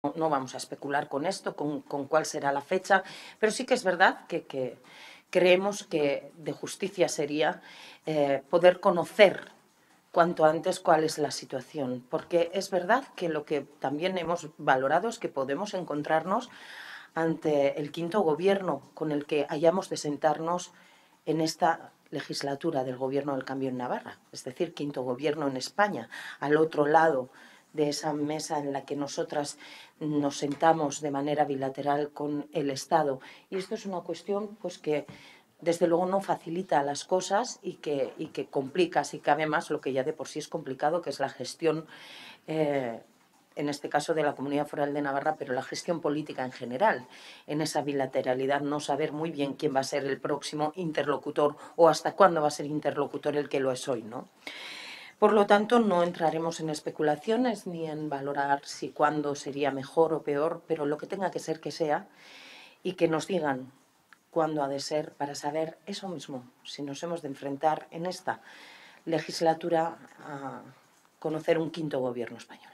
No vamos a especular con esto, con cuál será la fecha, pero sí que es verdad que creemos que de justicia sería poder conocer cuanto antes cuál es la situación, porque es verdad que lo que también hemos valorado es que podemos encontrarnos ante el quinto gobierno con el que hayamos de sentarnos en esta legislatura del Gobierno del Cambio en Navarra, es decir, quinto gobierno en España, al otro lado de esa mesa en la que nosotras nos sentamos de manera bilateral con el Estado. Y esto es una cuestión pues, que desde luego no facilita las cosas y que complica, si cabe más, lo que ya de por sí es complicado, que es la gestión, en este caso de la Comunidad Foral de Navarra, pero la gestión política en general, en esa bilateralidad, no saber muy bien quién va a ser el próximo interlocutor o hasta cuándo va a ser interlocutor el que lo es hoy, ¿no? Por lo tanto, no entraremos en especulaciones ni en valorar si cuándo sería mejor o peor, pero lo que tenga que ser que sea y que nos digan cuándo ha de ser para saber eso mismo, si nos hemos de enfrentar en esta legislatura a conocer un quinto gobierno español.